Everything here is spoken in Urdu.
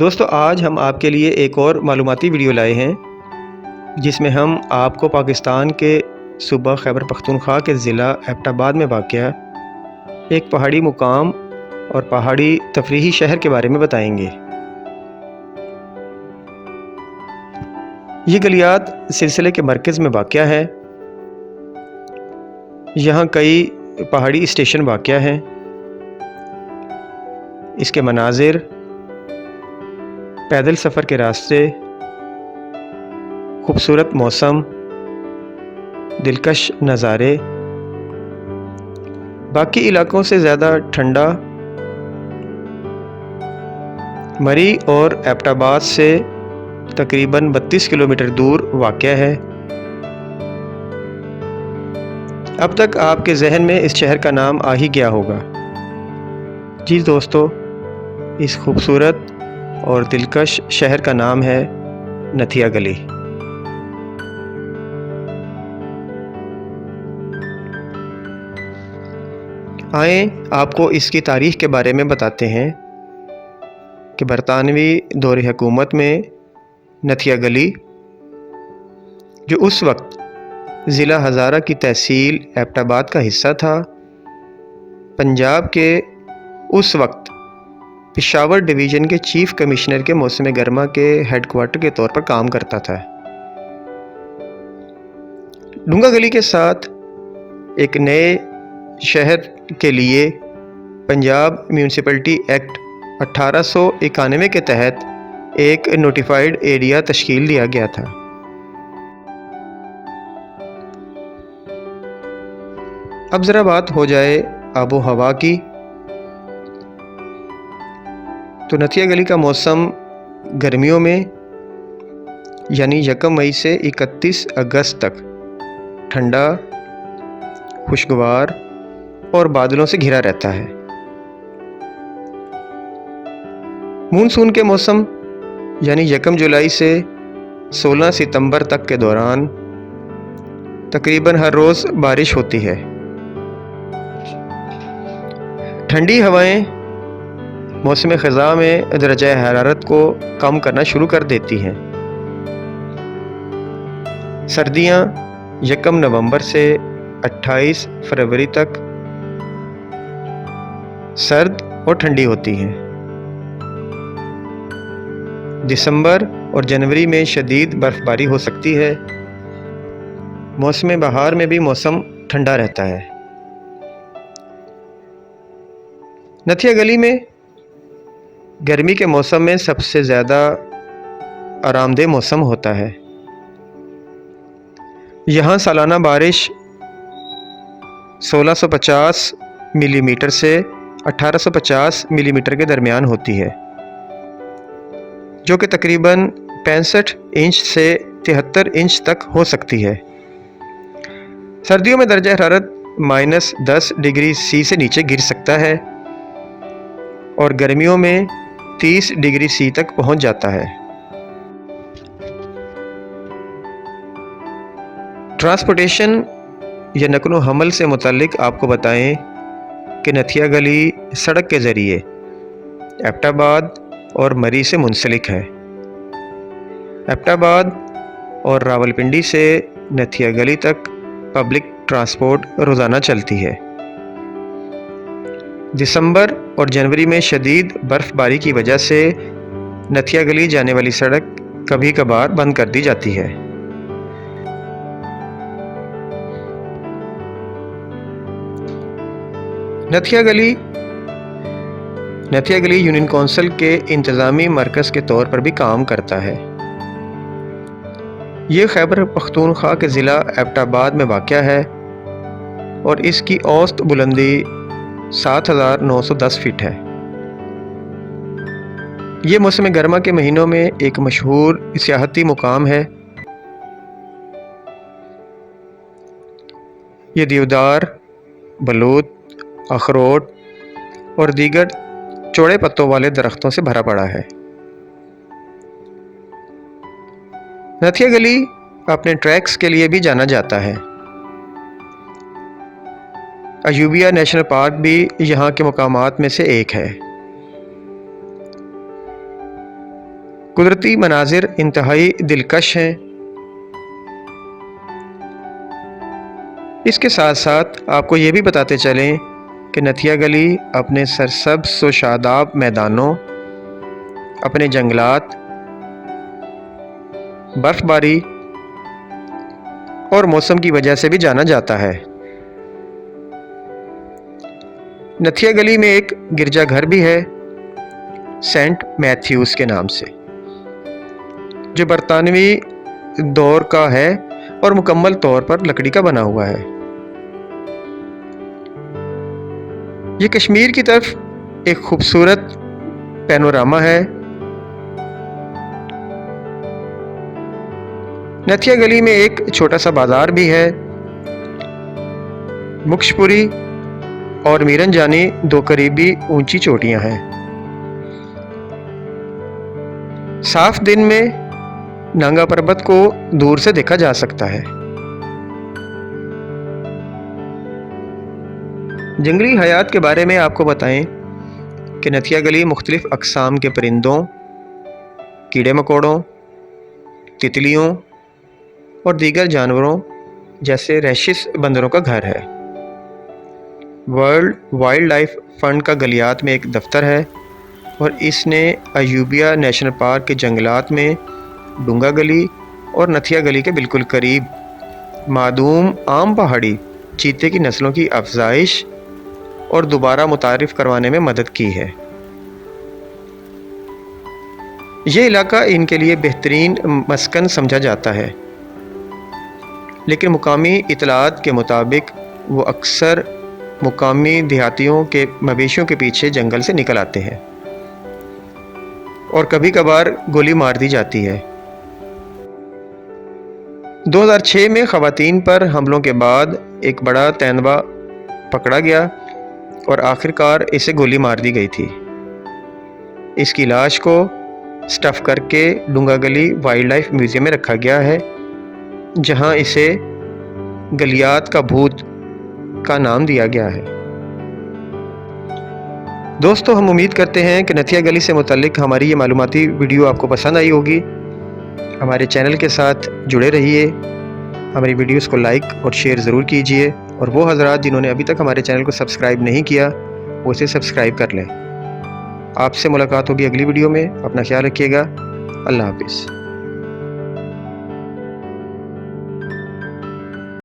دوستو آج ہم آپ کے لیے ایک اور معلوماتی ویڈیو لائے ہیں جس میں ہم آپ کو پاکستان کے صوبہ خیبر پختونخوا کے ضلع ایبٹ آباد میں واقع ایک پہاڑی مقام اور پہاڑی تفریحی شہر کے بارے میں بتائیں گے۔ یہ گلیات سلسلے کے مرکز میں واقع ہے۔ یہاں کئی پہاڑی اسٹیشن واقع ہیں۔ اس کے مناظر، پیدل سفر کے راستے، خوبصورت موسم، دلکش نظارے، باقی علاقوں سے زیادہ ٹھنڈا، مری اور ایبٹ آباد سے تقریباً 32 کلومیٹر دور واقع ہے۔ اب تک آپ کے ذہن میں اس شہر کا نام آ ہی گیا ہوگا۔ جی دوستو، اس خوبصورت اور دلکش شہر کا نام ہے نتھیا گلی۔ آئیں آپ کو اس کی تاریخ کے بارے میں بتاتے ہیں کہ برطانوی دور حکومت میں نتھیا گلی، جو اس وقت ضلع ہزارہ کی تحصیل ایبٹ آباد کا حصہ تھا، پنجاب کے اس وقت پشاور ڈویژن کے چیف کمشنر کے موسم گرما کے ہیڈ کوارٹر کے طور پر کام کرتا تھا۔ ڈونگا گلی کے ساتھ ایک نئے شہر کے لیے پنجاب میونسپلٹی ایکٹ 1891 کے تحت ایک نوٹیفائیڈ ایریا تشکیل دیا گیا تھا۔ اب ذرا بات ہو جائے آب و ہوا کی، تو نتھیا گلی کا موسم گرمیوں میں یعنی 1 مئی سے 31 اگست تک ٹھنڈا، خوشگوار اور بادلوں سے گھرا رہتا ہے۔ مونسون کے موسم یعنی 1 جولائی سے 16 ستمبر تک کے دوران تقریباً ہر روز بارش ہوتی ہے۔ ٹھنڈی ہوائیں موسم خزاں میں درجہ حرارت کو کم کرنا شروع کر دیتی ہیں۔ سردیاں 1 نومبر سے 28 فروری تک سرد اور ٹھنڈی ہوتی ہیں۔ دسمبر اور جنوری میں شدید برف باری ہو سکتی ہے۔ موسم بہار میں بھی موسم ٹھنڈا رہتا ہے۔ نتھیا گلی میں گرمی کے موسم میں سب سے زیادہ آرام دہ موسم ہوتا ہے۔ یہاں سالانہ بارش 1650 ملی میٹر سے 1850 ملی میٹر کے درمیان ہوتی ہے، جو کہ تقریباً 65 انچ سے 73 انچ تک ہو سکتی ہے۔ سردیوں میں درجہ حرارت -10 ڈگری سی سے نیچے گر سکتا ہے اور گرمیوں میں 30 ڈگری سی تک پہنچ جاتا ہے۔ ٹرانسپورٹیشن یا نقل و حمل سے متعلق آپ کو بتائیں کہ نتھیا گلی سڑک کے ذریعے ایبٹ آباد اور مری سے منسلک ہے۔ ایبٹ آباد اور راولپنڈی سے نتھیا گلی تک پبلک ٹرانسپورٹ روزانہ چلتی ہے۔ دسمبر اور جنوری میں شدید برف باری کی وجہ سے نتھیا گلی جانے والی سڑک کبھی کبھار بند کر دی جاتی ہے۔ نتھیا گلی یونین کونسل کے انتظامی مرکز کے طور پر بھی کام کرتا ہے۔ یہ خیبر پختونخوا کے ضلع ایبٹ آباد میں واقع ہے اور اس کی اوسط بلندی 7910 فٹ ہے۔ یہ موسم گرما کے مہینوں میں ایک مشہور سیاحتی مقام ہے۔ یہ دیودار، بلوط، اخروٹ اور دیگر چوڑے پتوں والے درختوں سے بھرا پڑا ہے۔ نتھیا گلی اپنے ٹریکس کے لیے بھی جانا جاتا ہے۔ ایوبیہ نیشنل پارک بھی یہاں کے مقامات میں سے ایک ہے۔ قدرتی مناظر انتہائی دلکش ہیں۔ اس کے ساتھ ساتھ آپ کو یہ بھی بتاتے چلیں کہ نتھیا گلی اپنے سرسبز و شاداب میدانوں، اپنے جنگلات، برف باری اور موسم کی وجہ سے بھی جانا جاتا ہے۔ نتھیا گلی میں ایک گرجا گھر بھی ہے سینٹ میتھیوز کے نام سے، جو برطانوی دور کا ہے اور مکمل طور پر لکڑی کا بنا ہوا ہے۔ یہ کشمیر کی طرف ایک خوبصورت پینوراما ہے۔ نتھیا گلی میں ایک چھوٹا سا بازار بھی ہے۔ مکش پوری اور میرن جانی دو قریبی اونچی چوٹیاں ہیں۔ صاف دن میں نانگا پربت کو دور سے دیکھا جا سکتا ہے۔ جنگلی حیات کے بارے میں آپ کو بتائیں کہ نتھیا گلی مختلف اقسام کے پرندوں، کیڑے مکوڑوں، تتلیوں اور دیگر جانوروں جیسے ریشس بندروں کا گھر ہے۔ ورلڈ وائلڈ لائف فنڈ کا گلیات میں ایک دفتر ہے اور اس نے ایوبیا نیشنل پارک کے جنگلات میں ڈونگا گلی اور نتھیا گلی کے بالکل قریب معدوم عام پہاڑی چیتے کی نسلوں کی افزائش اور دوبارہ متعارف کروانے میں مدد کی ہے۔ یہ علاقہ ان کے لیے بہترین مسکن سمجھا جاتا ہے، لیکن مقامی اطلاعات کے مطابق وہ اکثر مقامی دیہاتیوں کے مویشیوں کے پیچھے جنگل سے نکل آتے ہیں اور کبھی کبھار گولی مار دی جاتی ہے۔ 2006 میں خواتین پر حملوں کے بعد ایک بڑا تیندوا پکڑا گیا اور آخرکار اسے گولی مار دی گئی تھی۔ اس کی لاش کو سٹف کر کے ڈونگا گلی وائلڈ لائف میوزیم میں رکھا گیا ہے، جہاں اسے گلیات کا بھوت کا نام دیا گیا ہے۔ دوستو، ہم امید کرتے ہیں کہ نتھیا گلی سے متعلق ہماری یہ معلوماتی ویڈیو آپ کو پسند آئی ہوگی۔ ہمارے چینل کے ساتھ جڑے رہیے، ہماری ویڈیوز کو لائک اور شیئر ضرور کیجیے، اور وہ حضرات جنہوں نے ابھی تک ہمارے چینل کو سبسکرائب نہیں کیا وہ اسے سبسکرائب کر لیں۔ آپ سے ملاقات ہوگی اگلی ویڈیو میں۔ اپنا خیال رکھیے گا۔ اللہ حافظ۔